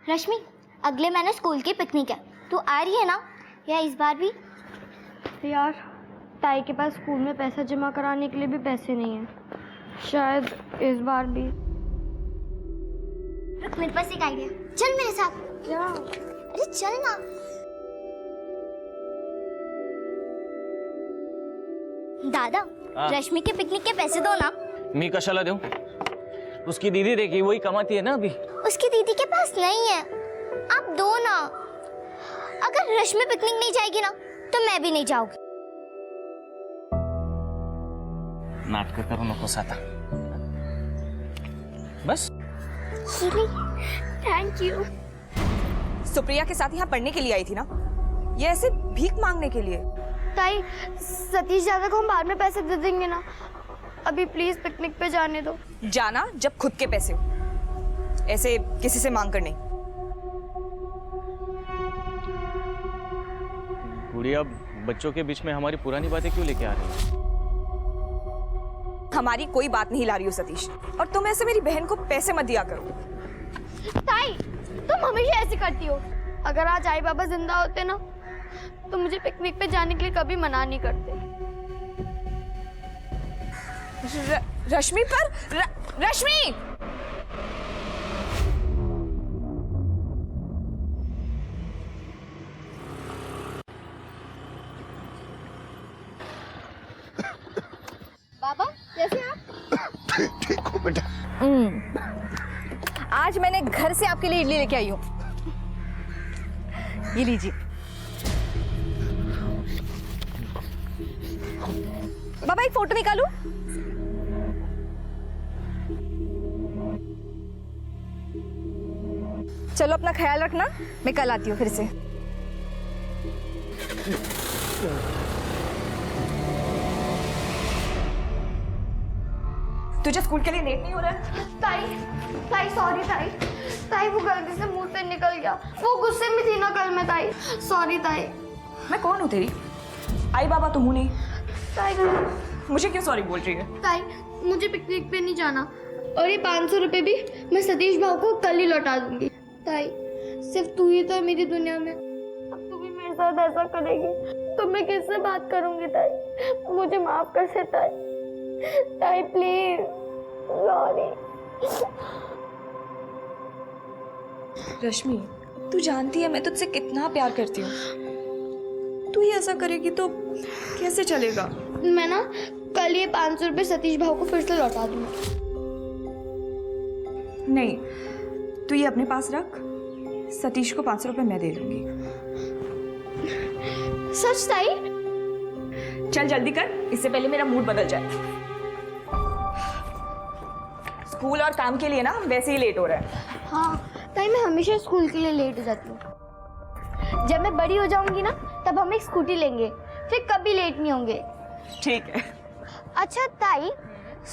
रश्मि, अगले महीने स्कूल की पिकनिक है, तू आ रही है ना? या इस बार भी? यार, ताई के पास स्कूल में पैसा जमा कराने के लिए भी पैसे नहीं है। शायद इस बार भी। रुक, मेरे पास एक आइडिया। चल मेरे साथ। क्या? अरे चल ना। दादा, रश्मि के पिकनिक के पैसे दो ना। मी कशाला देऊ? उसकी दीदी देखी, वही कमाती है ना अभी। उसकी दीदी के पास नहीं है, आप दो ना। अगर रश्मि पिकनिक नहीं जाएगी ना तो मैं भी नहीं जाऊंगी। नाटक करू नकोस आता। बस थैंक यू। सुप्रिया के साथ यहाँ पढ़ने के लिए आई थी ना, ये ऐसे भीख मांगने के लिए? ताई, सतीश दादा को हम बाद में पैसे दे देंगे ना, अभी प्लीज पिकनिक पे जाने दो। जाना जब खुद के पैसे हो, ऐसे किसी से मांग कर नहीं। गुड़िया, बच्चों के बीच में हमारी पुरानी बातें क्यों लेके आ रही है? हमारी कोई बात नहीं ला रही हो सतीश, और तुम ऐसे मेरी बहन को पैसे मत दिया करो। ताई, तुम हमेशा ऐसे करती हो। अगर आज आई बाबा जिंदा होते ना तो मुझे पिकनिक पे जाने के लिए कभी मना नहीं करते। रश्मि पर रश्मि! बाबा, कैसे आप? ठीक हो बेटा? आज मैंने घर से आपके लिए इडली लेके आई हूँ, ये लीजिए। बाबा, एक फोटो निकालूं? चलो, अपना ख्याल रखना, मैं कल आती हूँ फिर से। तुझे स्कूल के लिए लेट नहीं हो रहा है? ताई सॉरी ताई। ताई, वो गलती से मुंह से निकल गया। वो गुस्से में थी ना कल मैं ताई। सॉरी ताई। मैं कौन हूँ तेरी? आई बाबा तो हूँ नहीं। ताई, मुझे क्यों सॉरी बोल रही है? ताई, मुझे पिकनिक पे नहीं जाना, और ये 500 रुपए भी मैं सतीश भाव को कल ही लौटा दूंगी। ताई, सिर्फ तू ही तो है मेरी दुनिया में। अब तू भी मेरे साथ ऐसा करेगी तो मैं किससे बात करूंगी? ताई, मुझे माफ कर दे ताई। ताई प्लीज, सॉरी। रश्मि, तू जानती है मैं तुझसे कितना प्यार करती हूँ। तू ही ऐसा करेगी तो कैसे चलेगा? मैं ना कल ये 500 रुपए सतीश भाव को फिर से लौटा दूंगी। नहीं, तू ये अपने पास रख, सतीश को 500 रुपए मैं दे दूंगी। सच ताई? चल जल्दी कर, इससे पहले मेरा मूड बदल जाए। स्कूल और काम के लिए ना वैसे ही लेट हो रहा है। हाँ ताई, मैं हमेशा स्कूल के लिए लेट हो जाती हूँ। जब मैं बड़ी हो जाऊंगी ना तब हम एक स्कूटी लेंगे, फिर कभी लेट नहीं होंगे। ठीक है। अच्छा ताई,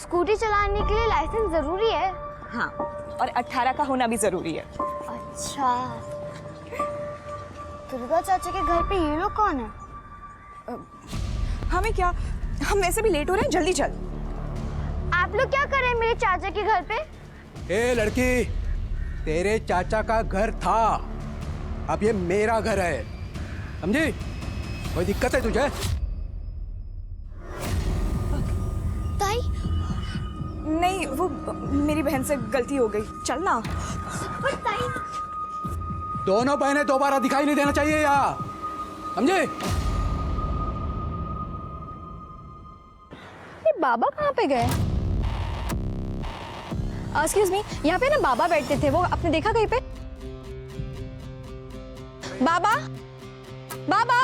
स्कूटी चलाने के लिए लाइसेंस जरूरी है? हाँ, और 18 का होना भी जरूरी है। अच्छा। दुर्गा चाचा के घर पे ये लोग कौन है? हमें क्या, हम वैसे भी लेट हो रहे हैं, जल्दी चल। आप लोग क्या कर रहे हैं मेरे चाचा के घर पे? ए लड़की, तेरे चाचा का घर था, अब ये मेरा घर है, समझी? कोई दिक्कत है तुझे? ताई? नहीं, वो मेरी बहन से गलती हो गई, चल ना। ताई, दोनों बहनें दोबारा दिखाई नहीं देना चाहिए यहाँ, समझे? ये बाबा कहाँ पे गए? एक्सक्यूज मी, यहाँ पे ना बाबा बैठते थे, वो आपने देखा कहीं पे? बाबा, बाबा।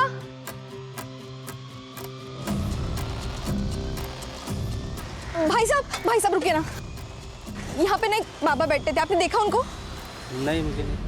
भाई साहब रुकिए ना, यहाँ पे ना एक बाबा बैठते थे, आपने देखा उनको? नहीं, मुझे नहीं।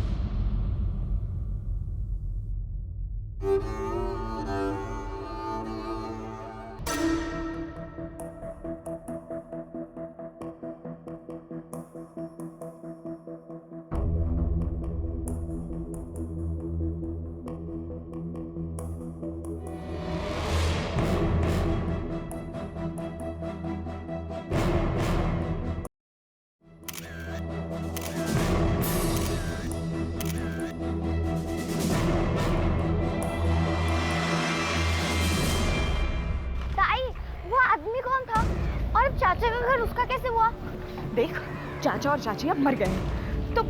चाचा और चाची अब मर गए हैं, तो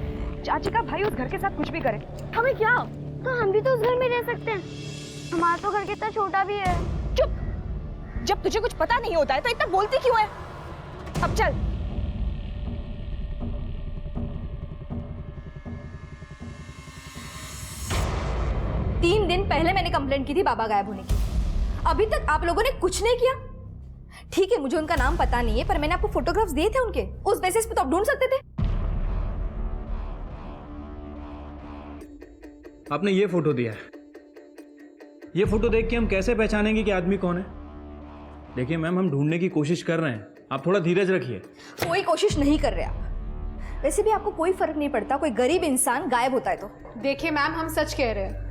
चाची का भाई उस घर के साथ कुछ भी करे, हमें क्या? तो हम भी तो उस घर में रह सकते हैं। हमारा तो घर कितना छोटा भी है। चुप! जब तुझे कुछ पता नहीं होता है तो इतना बोलती क्यों है? अब चल। तीन दिन पहले मैंने कंप्लेंट की थी बाबा गायब होने की। अभी तक आप लोगों ने कुछ नहीं किया। ठीक है, मुझे उनका नाम पता नहीं है, पर मैंने आपको फोटोग्राफ्स दिए थे उनके, उस बेसिस पे तो आप ढूंढ सकते थे। आपने ये फोटो दिया है, ये फोटो देख के हम कैसे पहचानेंगे कि आदमी कौन है? देखिए मैम, हम ढूंढने की कोशिश कर रहे हैं, आप थोड़ा धीरज रखिए। कोई कोशिश नहीं कर रहे आप। वैसे भी आपको कोई फर्क नहीं पड़ता कोई गरीब इंसान गायब होता है तो। देखिए मैम, हम सच कह रहे हैं,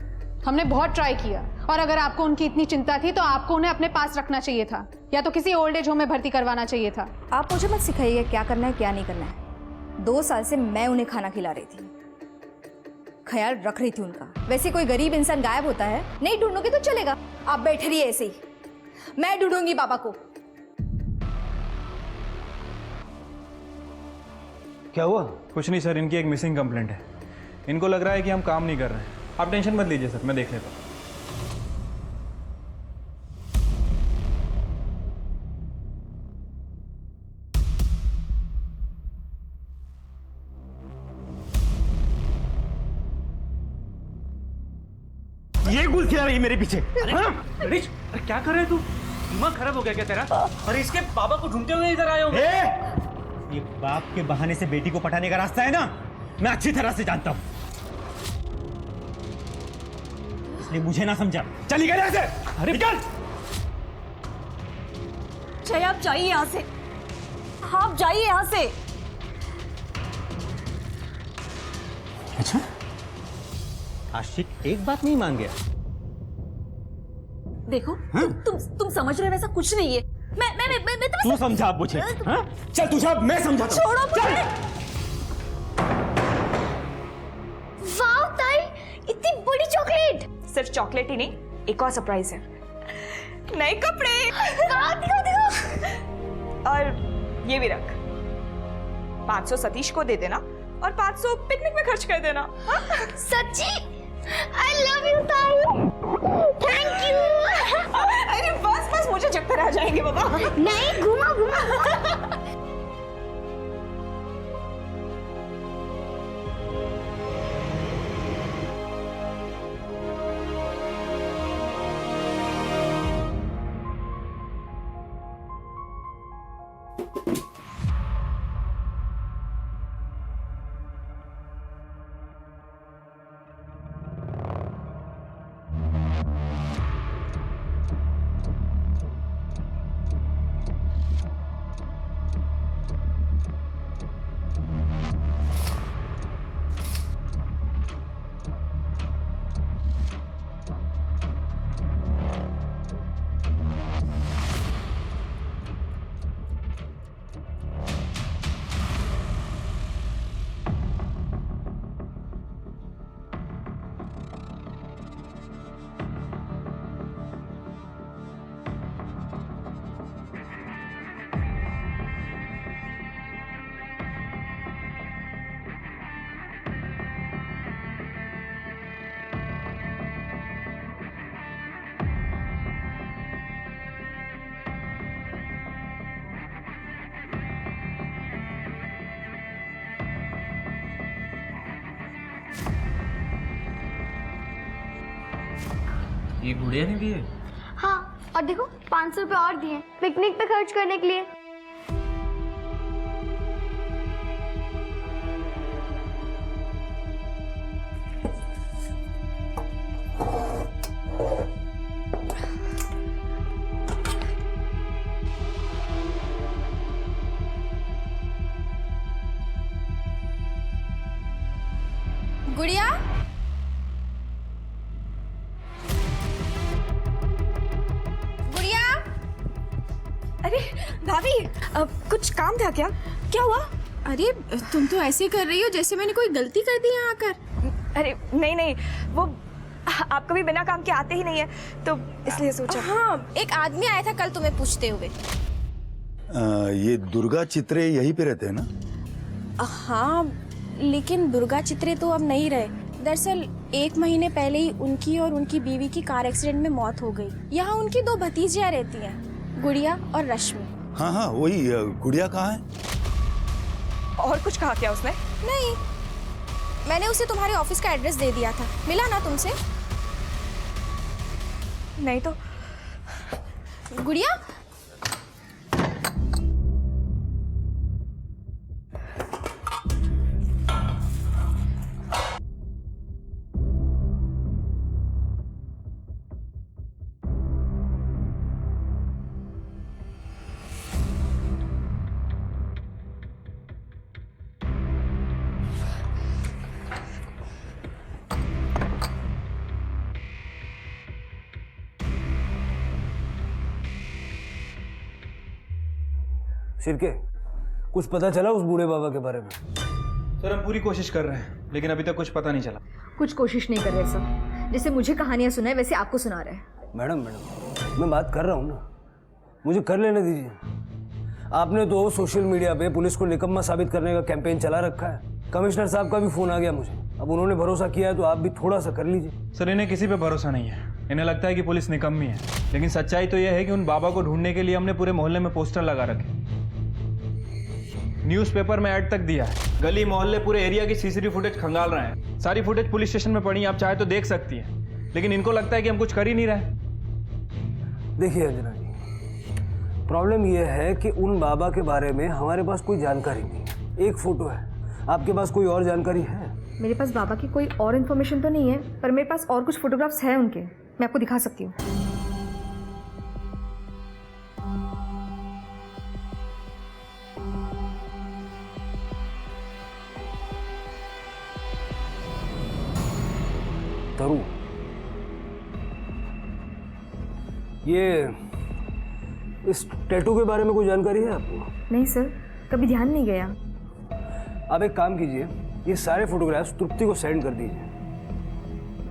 हमने बहुत ट्राई किया, और अगर आपको उनकी इतनी चिंता थी तो आपको उन्हें अपने पास रखना चाहिए था, या तो किसी ओल्ड एज होम में भर्ती करवाना चाहिए था। आप मुझे मत सिखाइए क्या करना है क्या नहीं करना है। 2 साल से मैं उन्हें खाना खिला रही थी, ख्याल रख रही थी उनका। वैसे कोई गरीब इंसान गायब होता है, नहीं ढूंढोगे तो चलेगा, आप बैठे रहिए ऐसे ही, मैं ढूंढूंगी बाबा को। क्या हुआ? कुछ नहीं सर, इनकी एक मिसिंग कंप्लेंट है। इनको लग रहा है कि हम काम नहीं कर रहे हैं। आप टेंशन मत लीजिए सर, मैं देख लेता हूँ। ये गुल खिला रही है मेरे पीछे। अरे क्या कर रहे तू? दिमाग खराब हो गया क्या तेरा? अरे इसके बाबा को ढूंढते हुए इधर आए हो। ये बाप के बहाने से बेटी को पटाने का रास्ता है ना, मैं अच्छी तरह से जानता हूं, इसलिए मुझे ना समझा। चली गए ऐसे? अरे निकल! जय, आप जाइए यहाँ से, आप जाइए यहाँ से। अच्छा, आशिक एक बात नहीं मान गया। देखो, तुम समझ रहे हो वैसा कुछ नहीं है। मैं तू समझा अब मुझे? हाँ? चल तू सब, मैं समझाता हूं। छोड़ो मुझे। वाह ताई, इतनी बड़ी चॉकलेट। सिर्फ चॉकलेट ही नहीं, एक और सरप्राइज है, नए कपड़े। वाह, दिखो दिखो। और ये भी रख, 500 सतीश को दे देना और 500 पिकनिक में खर्च कर देना। हाँ? सच्ची? I love you ताई। Thank you। अरे बस मुझे चक्कर आ जाएंगे बाबा। नहीं, घुमा घुमा। ये गुड़िया ने दिए? हाँ, और देखो 500 रुपए और दिए पिकनिक पे खर्च करने के लिए। गुड़िया, गुड़िया। अरे भाभी, कुछ काम था क्या? क्या हुआ? अरे तुम तो ऐसे कर रही हो जैसे मैंने कोई गलती कर दी यहाँ आकर। अरे नहीं, वो आप कभी बिना काम के आते ही नहीं है, तो इसलिए सोचा। हाँ, एक आदमी आया था कल तुम्हें पूछते हुए। ये दुर्गा चित्रे यहीं पे रहते हैं ना? हाँ, लेकिन दुर्गा चित्रे तो अब नहीं रहे। दरअसल 1 महीने पहले ही उनकी और उनकी बीवी की कार एक्सीडेंट में मौत हो गई। यहाँ उनकी 2 भतीजियाँ रहती हैं, गुड़िया और रश्मि। हाँ हाँ, वही गुड़िया कहाँ है? और कुछ कहा क्या उसने? नहीं, मैंने उसे तुम्हारे ऑफिस का एड्रेस दे दिया था। मिला ना तुमसे? नहीं तो गुड़िया, शिरके, कुछ पता चला उस बूढ़े बाबा के बारे में? सर हम पूरी कोशिश कर रहे हैं लेकिन अभी तक कुछ पता नहीं चला। कुछ कोशिश नहीं कर रहे सर, जैसे मुझे कहानियां सुनाए वैसे आपको सुना रहे हैं। मैडम मैं बात कर रहा हूँ ना, मुझे कर लेने दीजिए। आपने तो सोशल मीडिया पे पुलिस को निकम्मा साबित करने का कैंपेन चला रखा है। कमिश्नर साहब का भी फोन आ गया मुझे, अब उन्होंने भरोसा किया है तो आप भी थोड़ा सा कर लीजिए। सर इन्हें किसी पे भरोसा नहीं है, इन्हें लगता है कि पुलिस निकम्मी है, लेकिन सच्चाई तो यह है कि उन बाबा को ढूंढने के लिए हमने पूरे मोहल्ले में पोस्टर लगा रखे, न्यूज़पेपर में ऐड तक दिया है, गली मोहल्ले पूरे एरिया की सीसीटीवी फुटेज खंगाल रहे हैं। सारी फुटेज पुलिस स्टेशन में पड़ी है, आप चाहे तो देख सकती हैं, लेकिन इनको लगता है कि हम कुछ कर ही नहीं रहे। देखिए अंजना जी, प्रॉब्लम यह है कि उन बाबा के बारे में हमारे पास कोई जानकारी नहीं है। एक फोटो है, आपके पास कोई और जानकारी है? मेरे पास बाबा की कोई और इन्फॉर्मेशन तो नहीं है, पर मेरे पास और कुछ फोटोग्राफ्स हैं उनके, मैं आपको दिखा सकती हूँ। तरू, ये इस टैटू के बारे में कोई जानकारी है आपको? नहीं सर, कभी ध्यान नहीं गया। आप एक काम कीजिए, ये सारे फोटोग्राफ्स तृप्ति को सेंड कर दीजिए।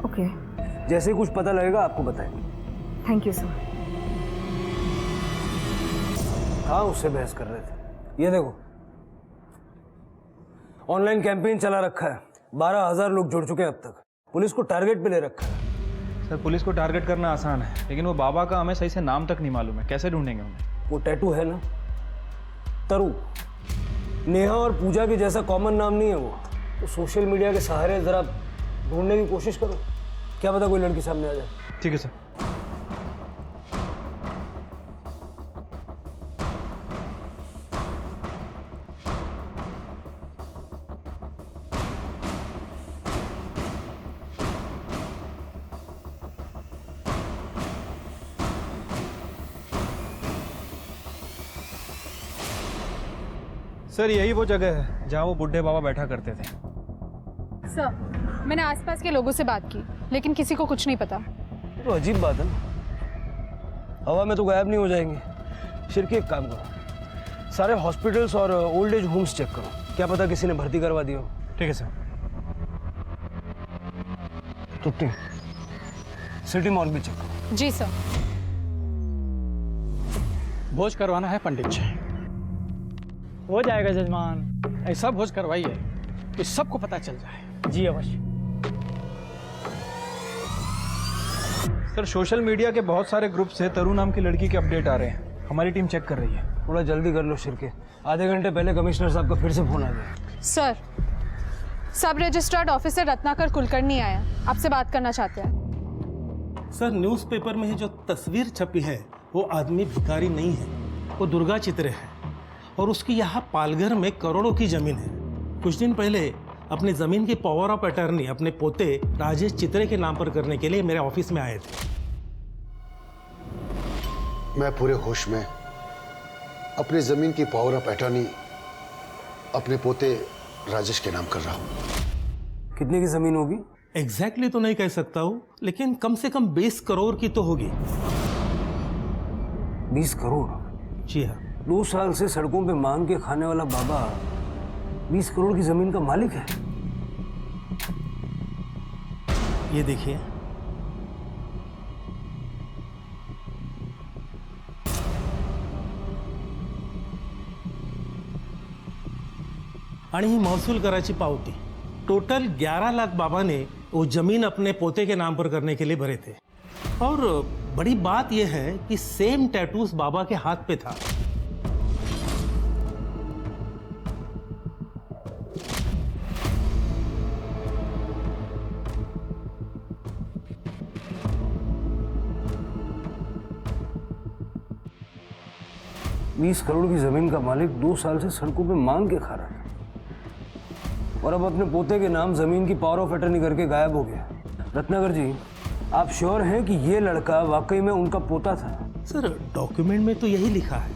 ओके। जैसे ही कुछ पता लगेगा आपको बताएंगे। Thank you sir. हाँ, उससे बहस कर रहे थे। ये देखो, ऑनलाइन कैंपेन चला रखा है, 12,000 लोग जुड़ चुके हैं अब तक। पुलिस को टारगेट पे ले रखा है। सर पुलिस को टारगेट करना आसान है, लेकिन वो बाबा का हमें सही से नाम तक नहीं मालूम है, कैसे ढूंढेंगे उन्हें? वो टैटू है ना, तरु, नेहा और पूजा के जैसा कॉमन नाम नहीं है वो। तो सोशल मीडिया के सहारे जरा ढूंढने की कोशिश करो, क्या पता कोई लड़की सामने आ जाए। ठीक है सर। सर यही वो जगह है जहाँ वो बुढ़े बाबा बैठा करते थे। सर मैंने आसपास के लोगों से बात की, लेकिन किसी को कुछ नहीं पता। तो अजीब बात है ना, हवा में तो गायब नहीं हो जाएंगे। शिरके, एक काम करो, सारे हॉस्पिटल्स और ओल्ड एज होम्स चेक करो, क्या पता किसी ने भर्ती करवा दिया हो। ठीक है सर। तुप्ती, सिटी मॉल भी चेक करो। जी सर। भोज करवाना है पंडित जी। हो जाएगा जजमान, ऐसा भोज करवाइए कि सबको पता चल जाए। जी अवश्य। सर सोशल मीडिया के बहुत सारे ग्रुप से तरु नाम की लड़की के अपडेट आ रहे हैं, हमारी टीम चेक कर रही है। थोड़ा जल्दी कर लो शिरके, आधे घंटे पहले कमिश्नर साहब का फिर से फोन आ गया। सर सब रजिस्टर्ड ऑफिसर रत्नाकर कुलकर्णी आया, आपसे बात करना चाहते हैं। सर न्यूज़पेपर में जो तस्वीर छपी है वो आदमी भिखारी नहीं है, वो दुर्गा चित्रे है और उसकी यहाँ पालघर में करोड़ों की जमीन है। कुछ दिन पहले अपनी जमीन की पावर ऑफ अटर्नी अपने पोते राजेश चित्रे के नाम पर करने के लिए मेरे ऑफिस में आए थे। मैं पूरे होश में अपनी जमीन की पावर ऑफ अटर्नी अपने पोते राजेश के नाम कर रहा हूँ। कितने की जमीन होगी? एग्जैक्टली तो नहीं कह सकता हूँ, लेकिन कम से कम 20 करोड़ की तो होगी। 20 करोड़? जी हाँ। 2 साल से सड़कों पे मांग के खाने वाला बाबा 20 करोड़ की जमीन का मालिक है। ये देखिए, आणि ही महसूल कराची पावती। टोटल 11 लाख बाबा ने वो जमीन अपने पोते के नाम पर करने के लिए भरे थे। और बड़ी बात यह है कि सेम टैटूज बाबा के हाथ पे था। बीस करोड़ की जमीन का मालिक 2 साल से सड़कों पे मांग के खा रहा था और अब अपने पोते के नाम जमीन की पावर ऑफ अटर्नी करके गायब हो गया। रत्नाकर जी, आप श्योर हैं कि ये लड़का वाकई में उनका पोता था? सर, डॉक्यूमेंट में तो यही लिखा है।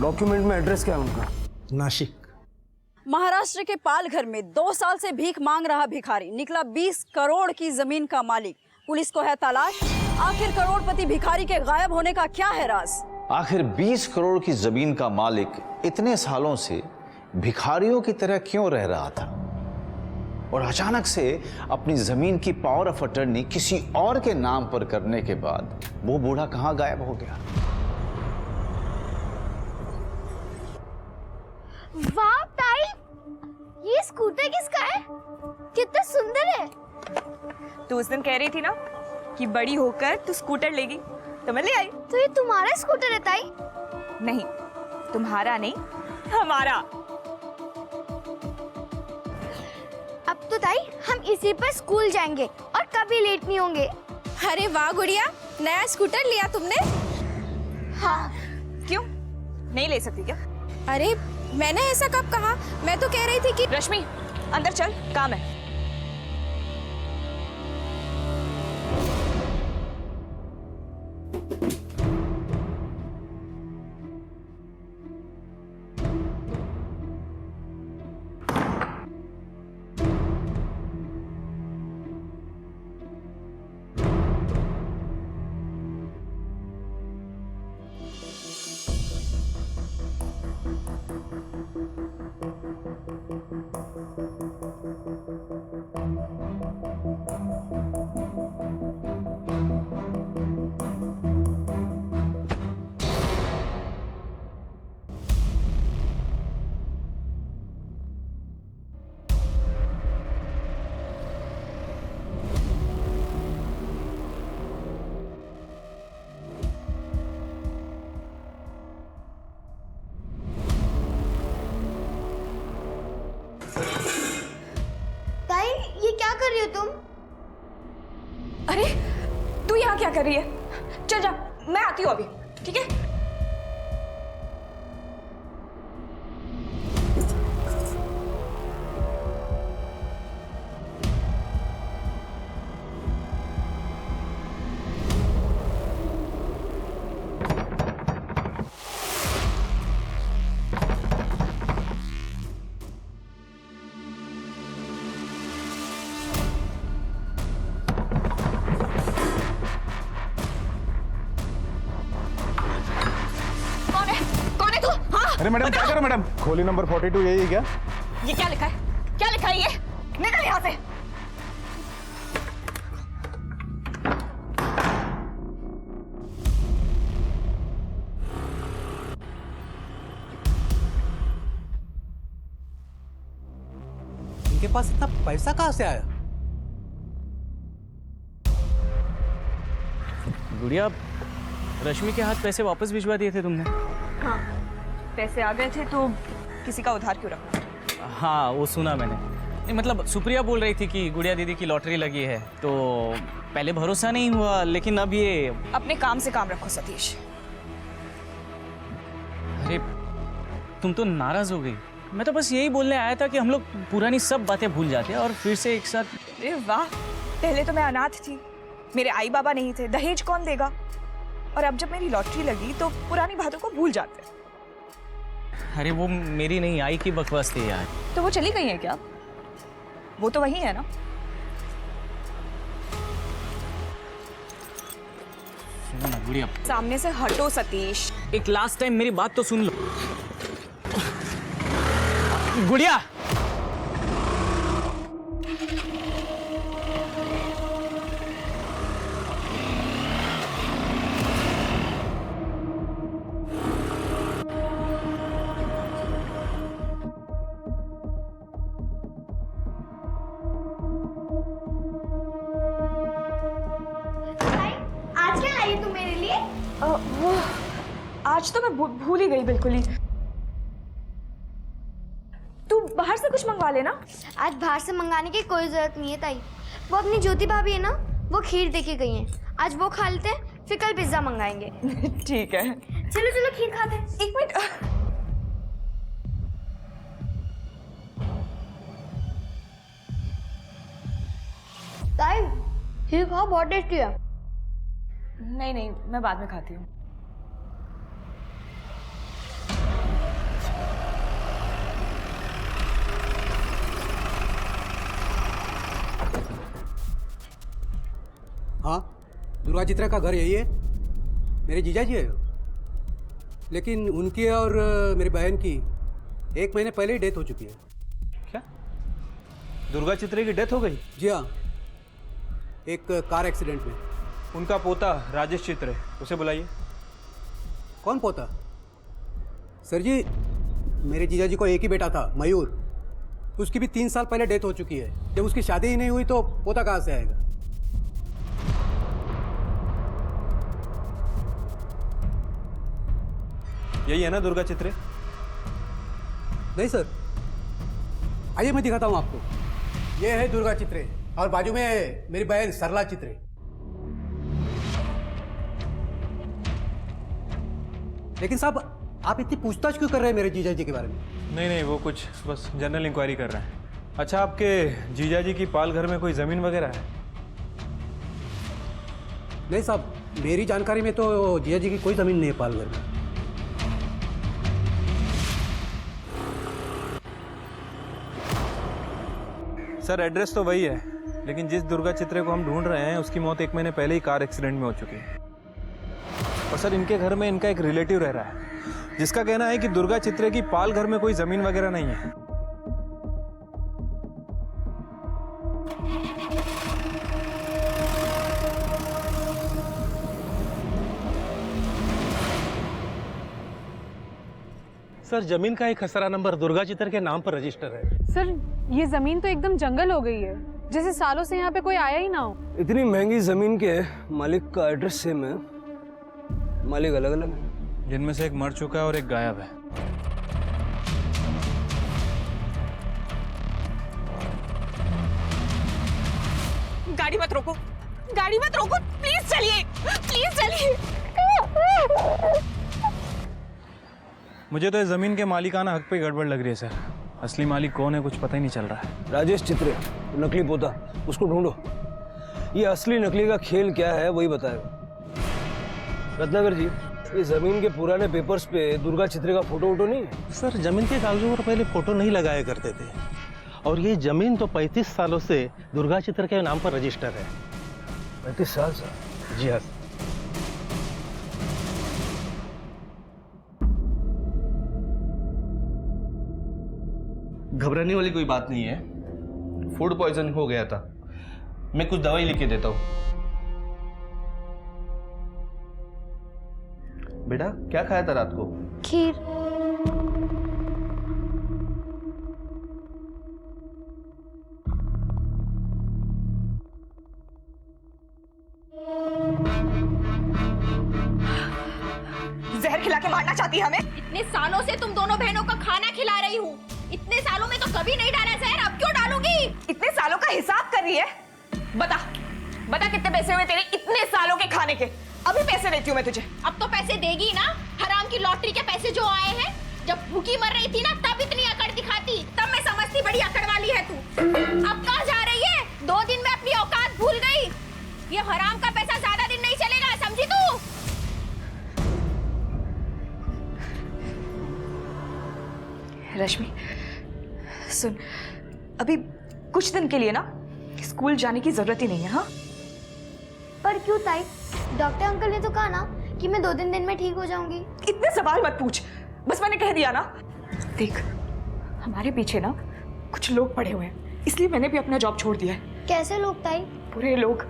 डॉक्यूमेंट में एड्रेस क्या है उनका? नासिक। महाराष्ट्र के पालघर में 2 साल से भीख मांग रहा भिखारी निकला 20 करोड़ की जमीन का मालिक। पुलिस को है तलाश। आखिर करोड़पति भिखारी के गायब होने का क्या है राज? आखिर 20 करोड़ की जमीन का मालिक इतने सालों से भिखारियों की तरह क्यों रह रहा था और अचानक से अपनी जमीन की पावर ऑफ अटर्नी किसी और के नाम पर करने के बाद वो बूढ़ा कहां गायब हो गया? वाह ताई, ये स्कूटर किसका है? कितना सुंदर है। तू उस दिन कह रही थी ना कि बड़ी होकर तू स्कूटर लेगी, तो मैं ले आई। तो ये तुम्हारा स्कूटर है ताई? नहीं, तुम्हारा नहीं, हमारा। अब तो ताई हम इसी पर स्कूल जाएंगे और कभी लेट नहीं होंगे। अरे वाह गुड़िया, नया स्कूटर लिया तुमने? हाँ। क्यों नहीं ले सकती क्या? अरे मैंने ऐसा कब कहा? मैं तो कह रही थी कि रश्मि अंदर चल, काम है। ताई, ये क्या कर रही हो तुम? अरे तू यहाँ क्या कर रही है? चल जा, मैं आती हूँ अभी, ठीक है? अरे मैडम क्या करो मैडम? खोली नंबर 42 यही है क्या? ये क्या लिखा है? क्या लिखा है ये? निकल यहाँ से। इनके पास इतना पैसा कहाँ से आया? गुड़िया, रश्मि के हाथ पैसे वापस भिजवा दिए थे तुमने? हाँ, पैसे आ गए थे तो किसी का उधार क्यों रखूं? हाँ, वो सुना मैंने। नहीं, मतलब सुप्रिया बोल रही थी कि गुड़िया दीदी की लॉटरी लगी है, तो पहले भरोसा नहीं हुआ, लेकिन अब ये... अपने काम से काम रखो सतीश। अरे तुम तो नाराज हो गई। मैं तो बस यही बोलने आया था कि हम लोग पुरानी सब बातें भूल जाते हैं और फिर से एक साथ... अरे वाह, पहले तो मैं अनाथ थी, मेरे आई बाबा नहीं थे, दहेज कौन देगा? और अब जब मेरी लॉटरी लगी तो पुरानी बातों को भूल जाते हैं। अरे वो मेरी नहीं, आई की बकवास थी यार। तो वो चली गई है क्या? वो तो वही है ना? सुनो ना गुड़िया, सामने से हटो सतीश। एक लास्ट टाइम मेरी बात तो सुन लो। गुड़िया, वो आज तो मैं भूल ही गई बिल्कुल ही। तू बाहर से कुछ मंगवा लेना। आज बाहर से मंगाने की कोई जरूरत नहीं है ताई। वो अपनी ज्योति भाभी है ना, वो खीर दे के गई हैं। आज वो खा लेते हैं, फिर कल पिज्जा मंगाएंगे। ठीक है, चलो चलो खीर खाते हैं। 1 मिनट। ताई खीर खाओ, बहुत टेस्टी है। नहीं, मैं बाद में खाती हूँ। हाँ, दुर्गा चित्रा का घर यही है। मेरे जीजा जी है, लेकिन उनकी और मेरी बहन की 1 महीने पहले ही डेथ हो चुकी है। क्या दुर्गा चित्रे की डेथ हो गई? जी हाँ, एक कार एक्सीडेंट में। उनका पोता राजेश चित्रे, उसे बुलाइए। कौन पोता? सर जी, मेरे जीजा जी को एक ही बेटा था, मयूर। उसकी भी 3 साल पहले डेथ हो चुकी है। जब उसकी शादी ही नहीं हुई तो पोता कहाँ से आएगा? यही है ना दुर्गा चित्रे? नहीं सर, आइए मैं दिखाता हूँ आपको। ये है दुर्गा चित्रे और बाजू में है मेरी बहन सरला चित्रे। लेकिन साहब, आप इतनी पूछताछ क्यों कर रहे हैं मेरे जीजा जी के बारे में? नहीं, वो कुछ बस जनरल इंक्वायरी कर रहे हैं। अच्छा, आपके जीजा जी की पाल घर में कोई ज़मीन वगैरह है? नहीं साहब, मेरी जानकारी में तो जीजा जी की कोई ज़मीन नहीं है पाल घर में। सर, एड्रेस तो वही है, लेकिन जिस दुर्गा चित्रे को हम ढूंढ रहे हैं उसकी मौत 1 महीने पहले ही कार एक्सीडेंट में हो चुकी है। और सर, इनके घर में इनका एक रिलेटिव रह रहा है जिसका कहना है कि दुर्गा चित्रे की पाल घर में कोई ज़मीन वगैरह नहीं है। सर, जमीन का एक खसरा नंबर दुर्गा चित्र के नाम पर रजिस्टर है। सर, ये जमीन तो एकदम जंगल हो गई है, जैसे सालों से यहाँ पे कोई आया ही ना हो। इतनी महंगी जमीन के मालिक का एड्रेस सेम है, मालिक अलग अलग है। जिनमें से एक मर चुका है और एक गायब है। गाड़ी मत रोको, गाड़ी मत रोको, प्लीज चलिए, प्लीज चलिए। मुझे तो इस जमीन के मालिकाना हक पे गड़बड़ लग रही है सर। असली मालिक कौन है कुछ पता ही नहीं चल रहा है। राजेश चित्रे, नकली पोता, उसको ढूंढो। ये असली नकली का खेल क्या है वही बताएगा। रत्नाकर जी, ये जमीन के पुराने पेपर्स पे दुर्गा चित्रे का फोटो वोटो नहीं है? सर, जमीन के कागजों पर पहले फोटो नहीं लगाया करते थे, और ये जमीन तो 35 सालों से दुर्गा चित्र के नाम पर रजिस्टर है। 35 साल सर? जी हाँ। घबराने वाली कोई बात नहीं है, फूड पॉइजन हो गया था। मैं कुछ दवाई लिख के देता हूँ। बेटा, क्या खाया था रात को? खीर। जहर खिला के मारना चाहती है हमें? इतने सालों से तुम दोनों बहनों का खाना खिला रही हूँ। इतने सालों में तो कभी नहीं डाला जहर, अब क्यों डालूंगी? इतने सालों का हिसाब कर रही है? बता कितने पैसे हुए तेरे इतने सालों के खाने के? अभी पैसे देती हूँ मैं तुझे। अब तो पैसे देगी ना? हराम की लॉटरी के पैसे जो आए हैं। जब भूखी मर रही थी ना, तब इतनी अकड़ दिखाती, तब मैं समझती बड़ी अकड़ वाली है तू। अब कहाँ जा रही है? 2 दिन में अपनी औकात भूल गई। ये हराम का पैसा ज्यादा दिन नहीं चलेगा, समझी तू? रश्मि सुन, अभी कुछ दिन के लिए ना स्कूल जाने की जरूरत ही नहीं है। हाँ, पर क्यों ताई? डॉक्टर अंकल ने तो कहा ना कि मैं 2-3 दिन में ठीक हो जाऊंगी। इतने सवाल मत पूछ, बस मैंने कह दिया ना। देख, हमारे पीछे ना कुछ लोग पड़े हुए हैं, इसलिए मैंने भी अपना जॉब छोड़ दिया है। कैसे लोग ताई? बुरे लोग,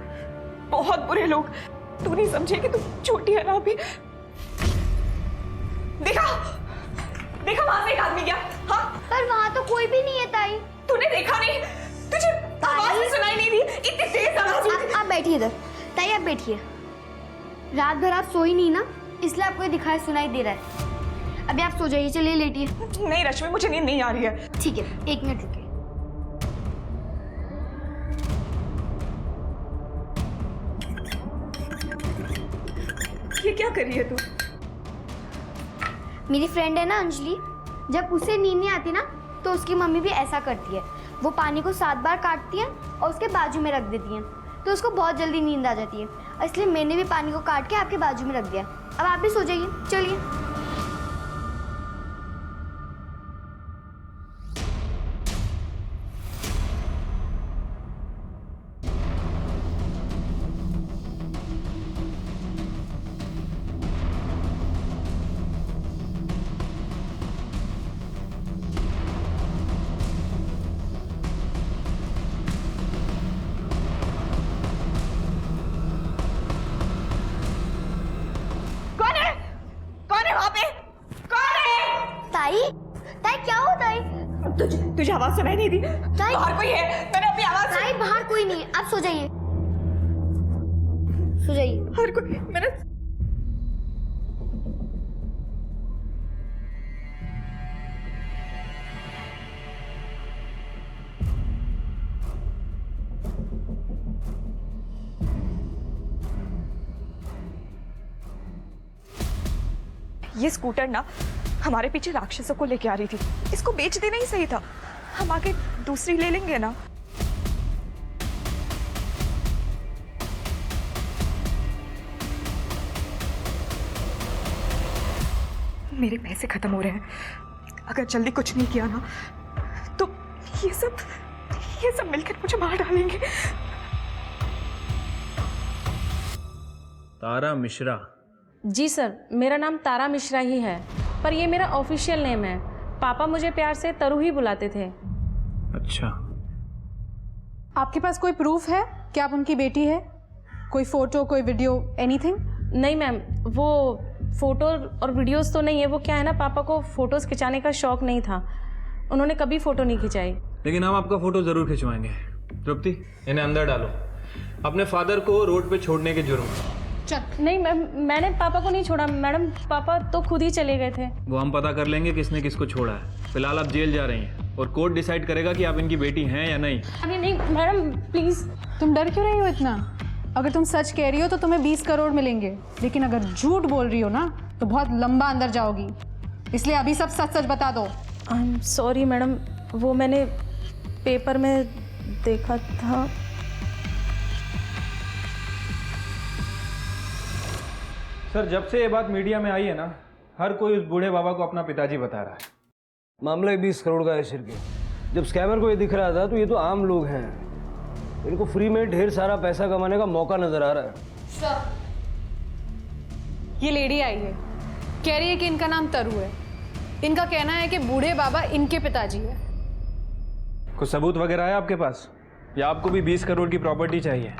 बहुत बुरे लोग। तू नहीं समझेगी, तू छोटी है ना अभी। देखा वहां से एक आदमी गया। हाँ, पर वहां तो कोई भी नहीं है ताई। तूने देखा नहीं? तुझे आवाज भी सुनाई नहीं दी? इतनी तेज आवाज हुई थी। आप बैठिए इधर ताई, आप बैठिए। रात भर आप सोई नहीं ना, इसलिए आपको ये दिखाई सुनाई दे रहा है। अभी आप सो जाइए, चलिए लेटिए। नहीं रश्मि, मुझे नींद नहीं आ रही है। ठीक है, 1 मिनट रुकिए। ये क्या कर रही है तू? मेरी फ्रेंड है ना अंजलि, जब उसे नींद नहीं आती ना तो उसकी मम्मी भी ऐसा करती है। वो पानी को 7 बार काटती है और उसके बाजू में रख देती है, तो उसको बहुत जल्दी नींद आ जाती है। इसलिए मैंने भी पानी को काट के आपके बाजू में रख दिया। अब आप भी सो जाइए, चलिए। तुझे आवाज सुनाई नहीं दी? बाहर कोई है? मैंने अपनी आवाज ताई, बाहर कोई नहीं है, आप सो जाइए, सो जाइए। बाहर कोई? मैंने ये स्कूटर ना हमारे पीछे राक्षसों को लेके आ रही थी। इसको बेच देना ही सही था, हम आगे दूसरी ले लेंगे ना। मेरे पैसे खत्म हो रहे हैं, अगर जल्दी कुछ नहीं किया ना तो ये सब मिलकर मुझे मार डालेंगे। तारा मिश्रा? जी सर, मेरा नाम तारा मिश्रा ही है, पर ये मेरा ऑफिशियल नेम है। पापा मुझे प्यार से तरु ही बुलाते थे। अच्छा। आपके पास कोई प्रूफ है कि आप उनकी बेटी है? कोई फोटो, कोई वीडियो, एनीथिंग? नहीं मैम, वो फोटो और वीडियोस तो नहीं है। वो क्या है ना, पापा को फोटोज खिंचाने का शौक नहीं था, उन्होंने कभी फोटो नहीं खिंचाई। लेकिन हम आपका फोटो जरूर खिंचवाएंगे। तृप्ति, इन्हें अंदर डालो, अपने फादर को रोड पे छोड़ने के जुर्म। नहीं मैम, मैंने पापा को नहीं छोड़ा मैडम, पापा तो खुद ही चले गए थे। वो हम पता कर लेंगे किसने किसको छोड़ा है। फिलहाल आप जेल जा रही हैं और कोर्ट डिसाइड करेगा कि आप इनकी बेटी हैं या नहीं। अरे नहीं मैडम, प्लीज। तुम डर क्यों रही हो इतना? अगर तुम सच कह रही हो तो तुम्हें 20 करोड़ मिलेंगे, लेकिन अगर झूठ बोल रही हो ना तो बहुत लंबा अंदर जाओगी। इसलिए अभी सब सच सच बता दो। आई एम सॉरी मैडम, वो मैंने पेपर में देखा था। सर, जब से ये बात मीडिया में आई है ना, हर कोई उस बूढ़े बाबा को अपना पिताजी बता रहा है। मामला 20 करोड़ का है शिरके। जब स्कैमर को ये दिख रहा था तो ये तो आम लोग हैं, इनको फ्री में ढेर सारा पैसा कमाने का मौका नजर आ रहा है। ये लेडी आई है, कह रही है कि इनका नाम तरु है। इनका कहना है कि बूढ़े बाबा इनके पिताजी है। कुछ सबूत वगैरह है आपके पास, या आपको भी 20 करोड़ की प्रॉपर्टी चाहिए?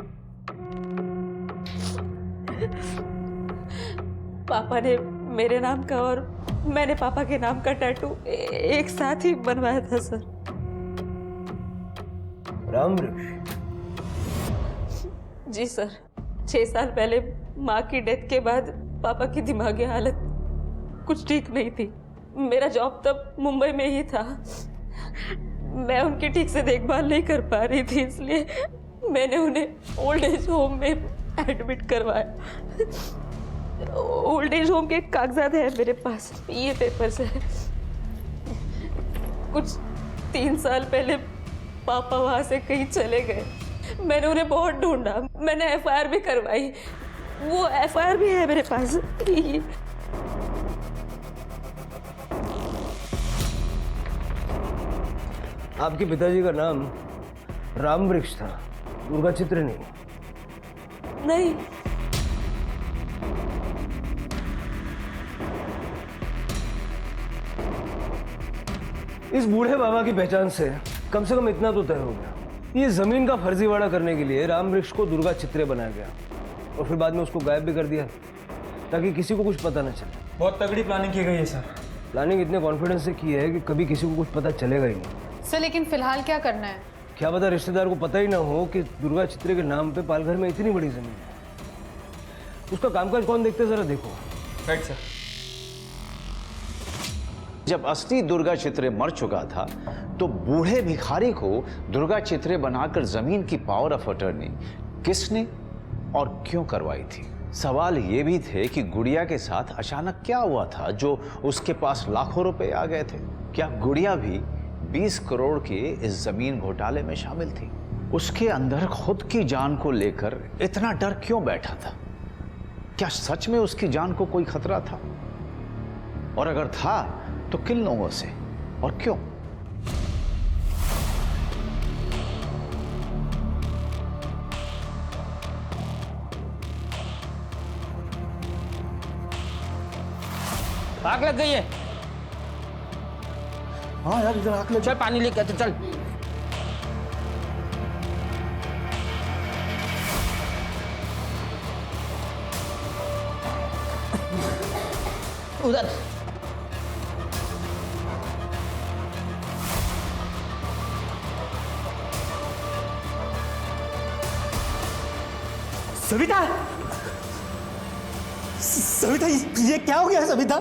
पापा ने मेरे नाम का और मैंने पापा के नाम का टैटू एक साथ ही बनवाया था सर। रामवृक्ष? जी सर, 6 साल पहले माँ की डेथ के बाद पापा की दिमागी हालत कुछ ठीक नहीं थी। मेरा जॉब तब मुंबई में ही था, मैं उनकी ठीक से देखभाल नहीं कर पा रही थी, इसलिए मैंने उन्हें ओल्ड एज होम में एडमिट करवाया। ओल्ड एज होम के कागजात है मेरे पास, ये पेपर्स है। कुछ 3 साल पहले पापा वहाँ से कहीं चले गए, मैंने उन्हें बहुत ढूंढा, मैंने FIR भी करवाई, वो FIR भी है मेरे पास। आपके पिताजी का नाम रामवृक्ष था, दुर्गा चित्र नहीं? नहीं। इस बूढ़े बाबा की पहचान से कम इतना तो तय हो गया, ये जमीन का फर्जीवाड़ा करने के लिए रामवृक्ष को दुर्गा चित्रे बनाया गया और फिर बाद में उसको गायब भी कर दिया ताकि किसी को कुछ पता न चले। बहुत तगड़ी प्लानिंग की गई है सर। प्लानिंग इतने कॉन्फिडेंस से की है कि कभी किसी को कुछ पता चलेगा ही नहीं। सर, लेकिन फिलहाल क्या करना है? क्या पता रिश्तेदार को पता ही ना हो कि दुर्गा चित्रे के नाम पे पालघर में इतनी बड़ी जमीन है। उसका कामकाज कौन देखते जरा देखो। Right sir. जब असली दुर्गा चित्रे मर चुका था तो बूढ़े भिखारी को दुर्गा चित्रे बनाकर जमीन की पावर ऑफ अटर्नी किसने और क्यों करवाई थी? सवाल ये भी थे कि गुड़िया के साथ अचानक क्या हुआ था जो उसके पास लाखों रुपए आ गए थे? क्या गुड़िया भी 20 करोड़ के इस जमीन घोटाले में शामिल थी? उसके अंदर खुद की जान को लेकर इतना डर क्यों बैठा था? क्या सच में उसकी जान को कोई खतरा था? और अगर था तो किन लोगों से और क्यों? आग लग गई है। हाँ यार इधर आग लग। चल पानी लेके आते चल। उधर सविता, सविता ये क्या हो गया सविता?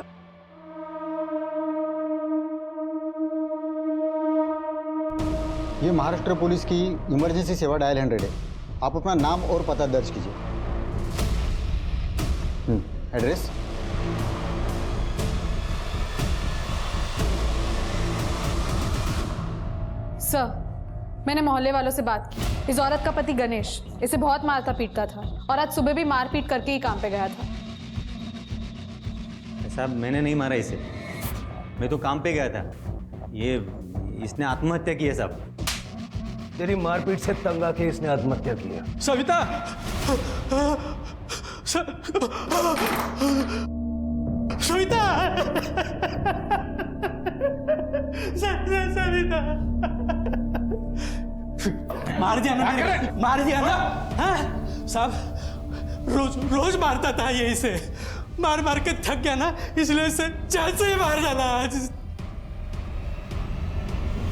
ये महाराष्ट्र पुलिस की इमरजेंसी सेवा डायल 100 है। आप अपना नाम और पता दर्ज कीजिए। एड्रेस? सर, मैंने मोहल्ले वालों से बात की। इस औरत का पति गणेश इसे बहुत मारता पीटता था और आज सुबह भी मारपीट करके ही काम पे गया था। साहब मैंने नहीं मारा इसे, मैं तो काम पे गया था। ये इसने आत्महत्या की है साहब। तेरी मारपीट से तंग आके इसने आत्महत्या किया। सविता, सविता, सविता, मार दिया ना, मार दिया ना। हाँ साहब, रोज मारता था ये इसे, मार मार के थक गया ना, इसलिए इसे जान से ही मार डाला आज।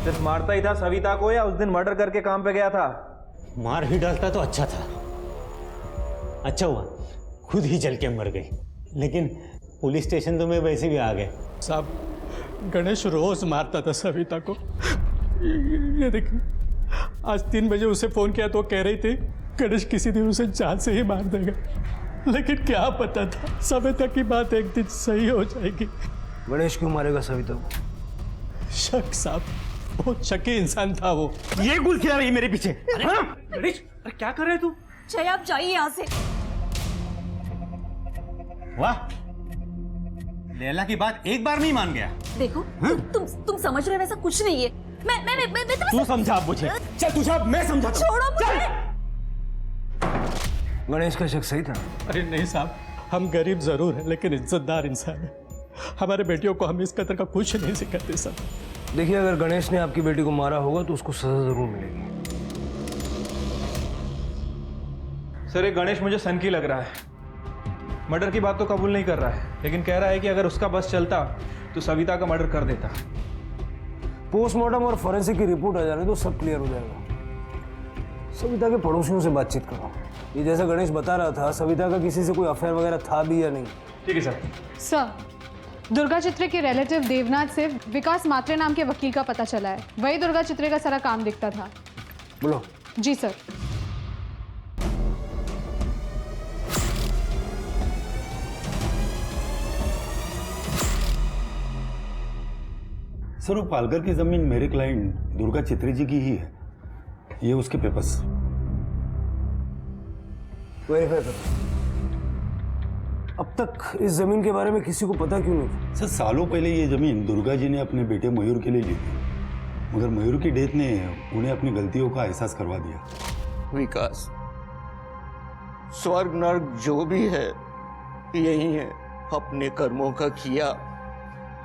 सिर्फ मारता ही था सविता को या उस दिन मर्डर करके काम पे गया था? मार ही डालता तो अच्छा था, अच्छा हुआ खुद ही जल के मर गई। लेकिन पुलिस स्टेशन तो मैं वैसे भी आ गए। साहब गणेश रोज मारता था सविता को। ये देखिए, आज 3 बजे उसे फोन किया तो कह रही थी गणेश किसी दिन उसे जान से ही मार देगा, लेकिन क्या पता था सविता की बात एक दिन सही हो जाएगी। गणेश क्यों मारेगा सविता को? शक साहब, बहुत शकी इंसान था वो। ये गुल खिला रही है मेरे पीछे। गणेश, अरे क्या कर रहे तू? जय आप जाइए यहाँ से। वाह, लैला की बात एक बार नहीं मान गया। देखो तुम समझ रहे हो वैसा कुछ नहीं है। मैं तू समझा मुझे। चल तू साहब, मैं समझाता हूं। छोड़ो मुझे। गणेश का शक सही था। अरे नहीं साहब, हम गरीब जरूर हैं लेकिन इज्जतदार इंसान है। हमारे बेटियों को हम इस कदर का कुछ नहीं सिखाते सर। देखिए, अगर गणेश ने आपकी बेटी को मारा होगा तो उसको सजा जरूर मिलेगी। सर ये गणेश मुझे सनकी लग रहा है। मर्डर की बात तो कबूल नहीं कर रहा है, लेकिन कह रहा है कि अगर उसका बस चलता तो सविता का मर्डर कर देता। पोस्टमार्टम और फॉरेंसिक की रिपोर्ट आ जाने तो सब क्लियर हो जाएगा। सविता के पड़ोसियों से बातचीत करो। ये जैसा गणेश बता रहा था, सविता का किसी से कोई अफेयर वगैरह था भी या नहीं? ठीक है सर। सर, दुर्गा चित्रे के रिलेटिव देवनाथ से विकास मात्रे नाम के वकील का पता चला है। वही दुर्गा चित्रे का सारा काम दिखता था। बोलो। जी सर। सर वो पालघर की जमीन मेरे क्लाइंट दुर्गा चित्रे जी की ही है। ये उसके पेपर्स। वेरीफाई करो। अब तक इस जमीन के बारे में किसी को पता क्यों नहीं? सर सालों पहले ये जमीन दुर्गा जी ने अपने बेटे मयूर के लिए ली थी, मगर मयूर की डेथ ने उन्हें अपनी गलतियों का एहसास करवा दिया। विकास, स्वर्ग नर्क जो भी है यही है। अपने कर्मों का किया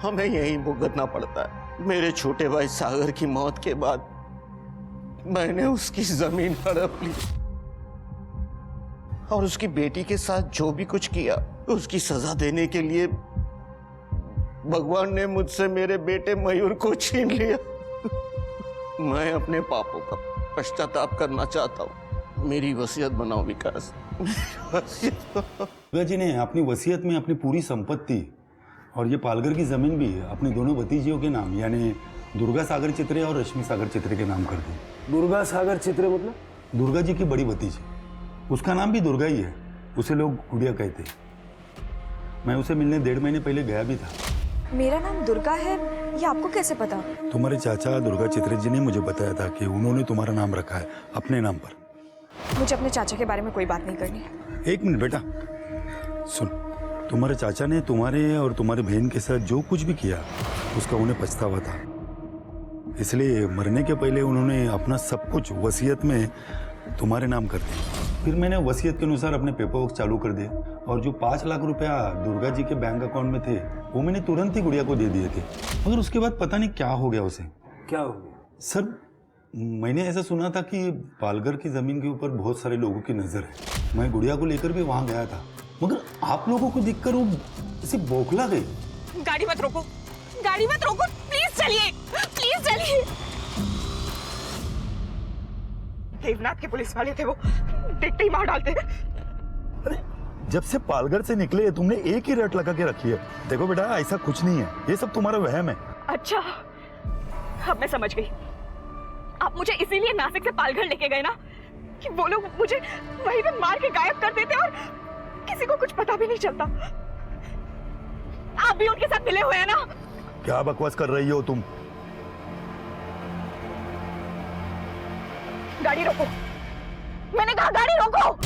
हमें यही भुगतना पड़ता है। मेरे छोटे भाई सागर की मौत के बाद मैंने उसकी जमीन हड़प ली और उसकी बेटी के साथ जो भी कुछ किया उसकी सजा देने के लिए भगवान ने मुझसे मेरे बेटे मयूर को छीन लिया। मैं अपने पापों का पश्चाताप करना चाहता हूँ। मेरी वसीयत बनाओ विकास। दुर्गा जी ने अपनी वसीयत में अपनी पूरी संपत्ति और ये पालघर की जमीन भी अपने दोनों भतीजियों के नाम यानी दुर्गा सागर चित्रे और रश्मि सागर चित्रे के नाम कर दी। दुर्गा सागर चित्रे मतलब? दुर्गा जी की बड़ी भतीजी, उसका नाम भी दुर्गा ही है, उसे लोग गुड़िया कहते हैं। मैं उसे मिलने 1.5 महीने पहले गया भी था। मेरा नाम दुर्गा है, ये आपको कैसे पता? तुम्हारे चाचा दुर्गा चित्रे जी ने मुझे बताया था कि उन्होंने तुम्हारा नाम रखा है अपने नाम पर। मुझे अपने चाचा के बारे में कोई बात नहीं करनी। 1 मिनट बेटा, सुन। तुम्हारे चाचा ने तुम्हारे और तुम्हारी बहन के साथ जो कुछ भी किया उसका उन्हें पछतावा था, इसलिए मरने के पहले उन्होंने अपना सब कुछ वसीयत में तुम्हारे नाम कर दिया। फिर मैंने वसीयत के अनुसार अपने पेपर वर्क चालू कर दिए और जो 5 लाख रुपया दुर्गा जी के बैंक अकाउंट में थे वो मैंने तुरंत ही गुड़िया को दे दिए थे। मगर उसके बाद पता नहीं क्या हो गया उसे। क्या हो गया? सर, मैंने ऐसा सुना था कि पालघर की जमीन के ऊपर बहुत सारे लोगों की नजर है। मैं गुड़िया को लेकर भी वहां गया था, मगर आप लोगों को देखकर वो ऐसे बौखला गई। गाड़ी मत रोको, गाड़ी मत रोको, प्लीज चलिए, प्लीज चलिए। देवनाथ के पुलिस वाले थे, वो देखते ही मार डालते। जब से पालघर से निकले तुमने एक ही रट लगा के रखी है। देखो बेटा, ऐसा कुछ नहीं है, ये सब तुम्हारा वहम है। अच्छा, अब मैं समझ गई। आप मुझे इसीलिए नासिक से पालघर लेके गए ना, कि वो लोग मुझे वहीं पे मार के गायब कर देते और किसी को कुछ पता भी नहीं चलता। आप भी उनके साथ मिले हुए हैं ना? क्या बकवास कर रही हो तुम? गाड़ी रोको, मैंने कहा गाड़ी रोको।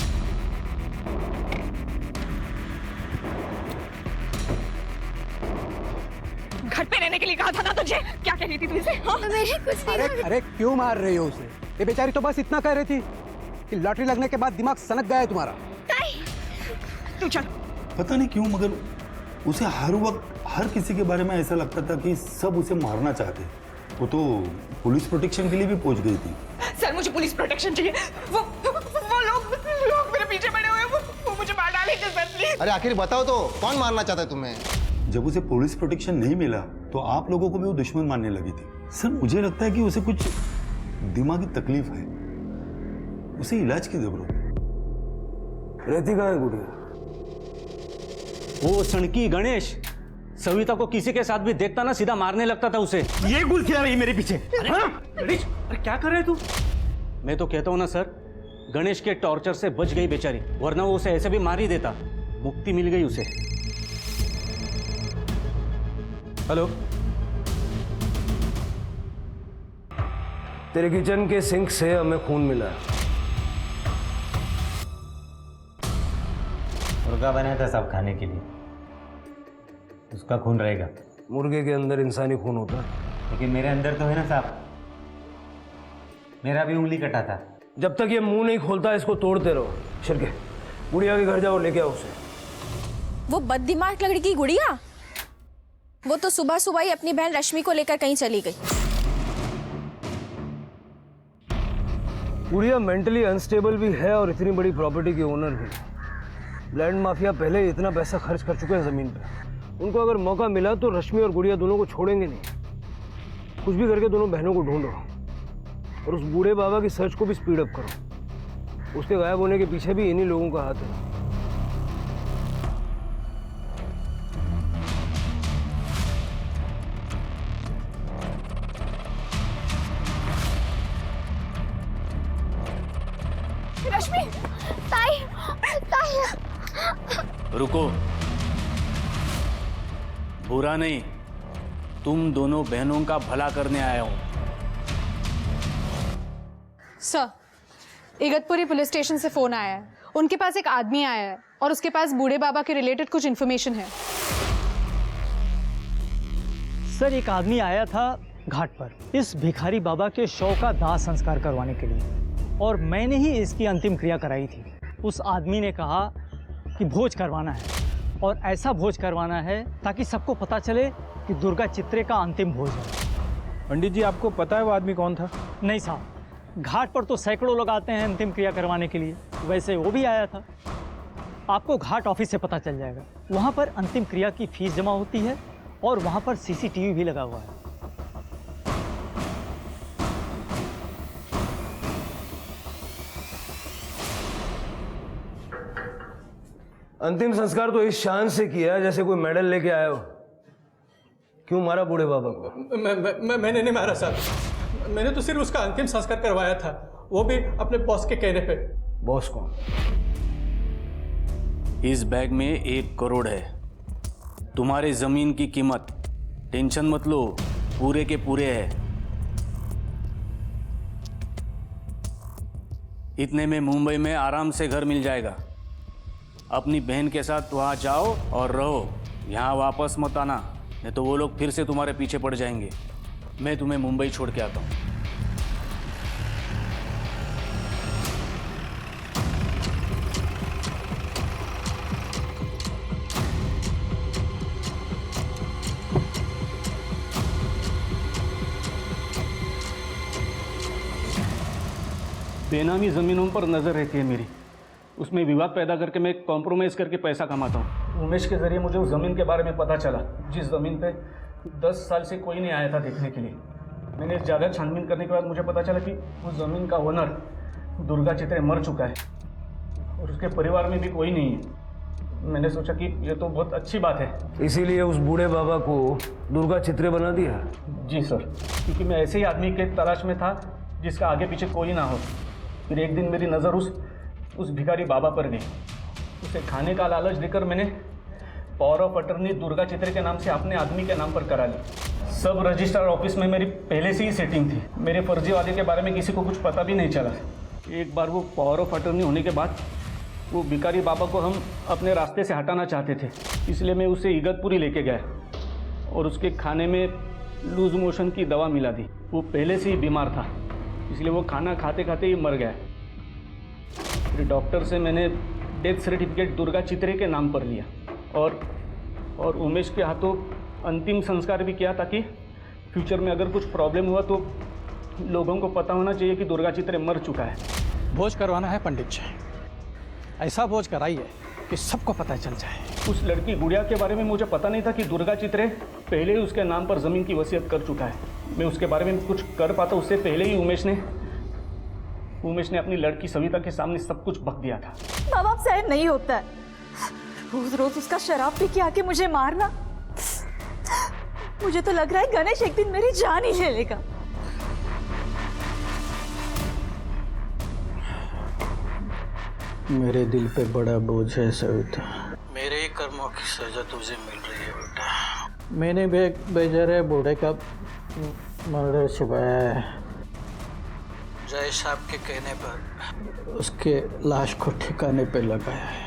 घर पे रहने के लिए कहा था ना तुझे। क्या कह रही थी तू इसे? हाँ? अरे अरे क्यों मार रही हो उसे? ये बेचारी तो बस इतना कह रही थी कि लॉटरी लगने के बाद दिमाग सनक गया है तुम्हारा। तू चल। पता नहीं क्यों, मगर उसे हर वक्त हर किसी के बारे में ऐसा लगता था कि सब उसे मारना चाहते। वो तो पुलिस प्रोटेक्शन के लिए भी पहुंच गई थी। सर, मुझे पुलिस प्रोटेक्शन चाहिए। वो लोग मेरे पीछे पड़े हुए हैं, वो मुझे मार डालेंगे सर, प्लीज। अरे आखिर बताओ तो, कौन मारना चाहता है तुम्हें? जब उसे पुलिस प्रोटेक्शन नहीं मिला तो आप लोगों को भी वो दुश्मन मानने लगी थी। सर, मुझे लगता है कि उसे कुछ दिमागी तकलीफ है, उसे इलाज की जरूरत है। रहती कहाँ है गुड़िया? वो सनकी गणेश सविता को किसी के साथ भी देखता ना सीधा मारने लगता था उसे। ये गुल खिला रही मेरे पीछे। अरे क्या कर रहे तू? मैं तो कहता हूँ ना सर, गणेश के टॉर्चर से बच गई बेचारी, वरना वो उसे ऐसे भी मार ही देता। मुक्ति मिल गई उसे। हेलो, तेरे किचन के सिंक से हमें खून मिला है। मुर्गा बनाया था सब खाने के लिए, उसका खून रहेगा। मुर्गे के अंदर इंसानी खून होता है, लेकिन मेरे अंदर तो है ना साहब, मेरा भी उंगली कटा था। जब तक ये मुंह नहीं खोलता इसको तोड़ते रहो। शिरके, गुड़िया के घर जाओ, लेके आओ उसे। वो बददिमाग लड़की की गुड़िया, वो तो सुबह सुबह ही अपनी बहन रश्मि को लेकर कहीं चली गई। गुड़िया मेंटली अनस्टेबल भी है और इतनी बड़ी प्रॉपर्टी की ओनर भी। लैंड माफिया पहले ही इतना पैसा खर्च कर चुके हैं जमीन पे। उनको अगर मौका मिला तो रश्मि और गुड़िया दोनों को छोड़ेंगे नहीं। कुछ भी करके दोनों बहनों को ढूंढो और उस बूढ़े बाबा की सर्च को भी स्पीड अप करो। उसके गायब होने के पीछे भी इन्हीं लोगों का हाथ है। रश्मि, ताई। रुको, बुरा नहीं, तुम दोनों बहनों का भला करने आया हूं। सर, इगतपुरी पुलिस स्टेशन से फोन आया है। उनके पास एक आदमी आया है और उसके पास बूढ़े बाबा के रिलेटेड कुछ इन्फॉर्मेशन है। सर, एक आदमी आया था घाट पर इस भिखारी बाबा के शव का दाह संस्कार करवाने के लिए, और मैंने ही इसकी अंतिम क्रिया कराई थी। उस आदमी ने कहा कि भोज करवाना है, और ऐसा भोज करवाना है ताकि सबको पता चले कि दुर्गा चित्रे का अंतिम भोज है। पंडित जी, आपको पता है वो आदमी कौन था? नहीं साहब, घाट पर तो सैकड़ों लोग आते हैं अंतिम क्रिया करवाने के लिए, वैसे वो भी आया था। आपको घाट ऑफिस से पता चल जाएगा। वहाँ पर अंतिम क्रिया की फीस जमा होती है और वहाँ पर सीसीटीवी भी लगा हुआ है। अंतिम संस्कार तो इस शान से किया जैसे कोई मेडल लेके आए हो। क्यों मारा बूढ़े बाबा को? मैंने नहीं मारा साहब, मैंने तो सिर्फ उसका अंतिम संस्कार करवाया था, वो भी अपने बॉस के कहने पे। बॉस कौन? इस बैग में 1 करोड़ है। तुम्हारे जमीन की कीमत टेंशन मत लो, पूरे के पूरे है। इतने में मुंबई में आराम से घर मिल जाएगा। अपनी बहन के साथ वहां जाओ और रहो, यहाँ वापस मत आना, नहीं तो वो लोग फिर से तुम्हारे पीछे पड़ जाएंगे। मैं तुम्हें मुंबई छोड़ के आता हूँ। बेनामी ज़मीनों पर नज़र रहती है मेरी, उसमें विवाद पैदा करके मैं कॉम्प्रोमाइज़ करके पैसा कमाता हूँ। उमेश के ज़रिए मुझे उस ज़मीन के बारे में पता चला, जिस ज़मीन पे 10 साल से कोई नहीं आया था देखने के लिए। मैंने ज़्यादा छानबीन करने के बाद मुझे पता चला कि उस ज़मीन का ओनर दुर्गा चित्रे मर चुका है और उसके परिवार में भी कोई नहीं है। मैंने सोचा कि ये तो बहुत अच्छी बात है, इसीलिए उस बूढ़े बाबा को दुर्गा चित्रे बना दिया। जी सर, क्योंकि मैं ऐसे ही आदमी के तलाश में था जिसका आगे पीछे कोई ना हो। फिर एक दिन मेरी नज़र उस भिखारी बाबा पर गई। उसे खाने का लालच देकर मैंने पावर ऑफ अटर्नी दुर्गा चित्रे के नाम से अपने आदमी के नाम पर करा ली। सब रजिस्ट्रार ऑफिस में मेरी पहले से ही सेटिंग थी। मेरे फर्जी वादे के बारे में किसी को कुछ पता भी नहीं चला। एक बार वो पावर ऑफ अटर्नी होने के बाद वो भिखारी बाबा को हम अपने रास्ते से हटाना चाहते थे, इसलिए मैं उसे इगतपुरी लेके गया और उसके खाने में लूज मोशन की दवा मिला दी। वो पहले से ही बीमार था, इसलिए वो खाना खाते खाते ही मर गया। फिर डॉक्टर से मैंने डेथ सर्टिफिकेट दुर्गा चित्रे के नाम पर लिया और उमेश के हाथों अंतिम संस्कार भी किया, ताकि फ्यूचर में अगर कुछ प्रॉब्लम हुआ तो लोगों को पता होना चाहिए कि दुर्गा चित्रे मर चुका है। भोज करवाना है पंडित जी, ऐसा भोज कराइए कि सबको पता चल जाए। उस लड़की गुड़िया के बारे में मुझे पता नहीं था कि दुर्गा चित्रे पहले ही उसके नाम पर ज़मीन की वसीयत कर चुका है। मैं उसके बारे में कुछ कर पाता उससे पहले ही उमेश ने अपनी लड़की सविता के सामने सब कुछ बक दिया था। माँ बाप सहन नहीं होता है, रोज रोज उसका शराब पी के आके मुझे मारना। मुझे तो लग रहा है गणेश एक दिन मेरी जान ही ले लेगा। मेरे दिल पे बड़ा बोझ है सविता, मेरे ही कर्मों की सजा तुझे मिल रही है बेटा। मैंने भी एक बेचारे बूढ़े का मर्डर छुपाया है। जय साहब के कहने पर उसके लाश को ठिकाने पे लगाया है।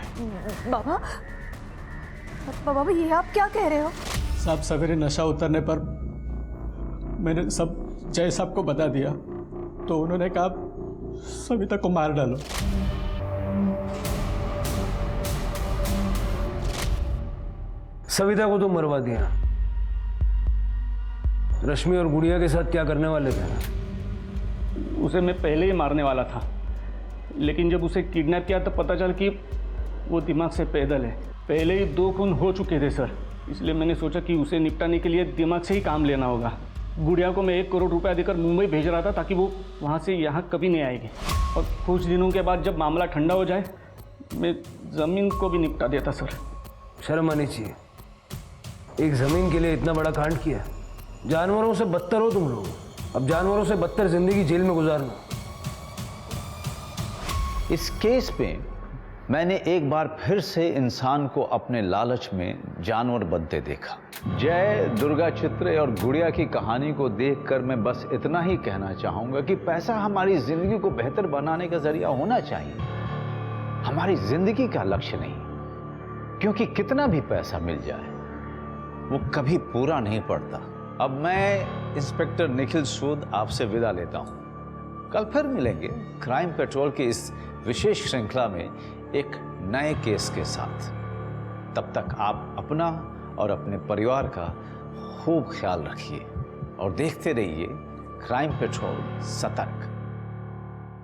बाबा ये आप क्या कह रहे हो? साहब सवेरे नशा उतरने पर मैंने सब जय साहब को बता दिया, तो उन्होंने कहा सविता को मार डालो। सविता को तो मरवा दिया, रश्मि और गुड़िया के साथ क्या करने वाले थे? उसे मैं पहले ही मारने वाला था, लेकिन जब उसे किडनैप किया तो पता चला कि वो दिमाग से पैदल है। पहले ही 2 खून हो चुके थे सर, इसलिए मैंने सोचा कि उसे निपटाने के लिए दिमाग से ही काम लेना होगा। गुड़िया को मैं 1 करोड़ रुपया देकर मुंबई भेज रहा था ताकि वो वहाँ से यहाँ कभी नहीं आएगी, और कुछ दिनों के बाद जब मामला ठंडा हो जाए मैं ज़मीन को भी निपटा देता सर। शर्म आनी चाहिए, एक ज़मीन के लिए इतना बड़ा कांड किया। जानवरों से बदतर हो तुम लोग, अब जानवरों से बदतर जिंदगी जेल में गुजारना। इस केस में मैंने एक बार फिर से इंसान को अपने लालच में जानवर बनते देखा। जय, दुर्गा चित्रे और गुड़िया की कहानी को देखकर मैं बस इतना ही कहना चाहूंगा कि पैसा हमारी जिंदगी को बेहतर बनाने का जरिया होना चाहिए, हमारी जिंदगी का लक्ष्य नहीं। क्योंकि कितना भी पैसा मिल जाए वो कभी पूरा नहीं पड़ता। अब मैं इंस्पेक्टर निखिल सूद आपसे विदा लेता हूं। कल फिर मिलेंगे क्राइम पेट्रोल की इस विशेष श्रृंखला में एक नए केस के साथ। तब तक आप अपना और अपने परिवार का खूब ख्याल रखिए और देखते रहिए क्राइम पेट्रोल सतर्क।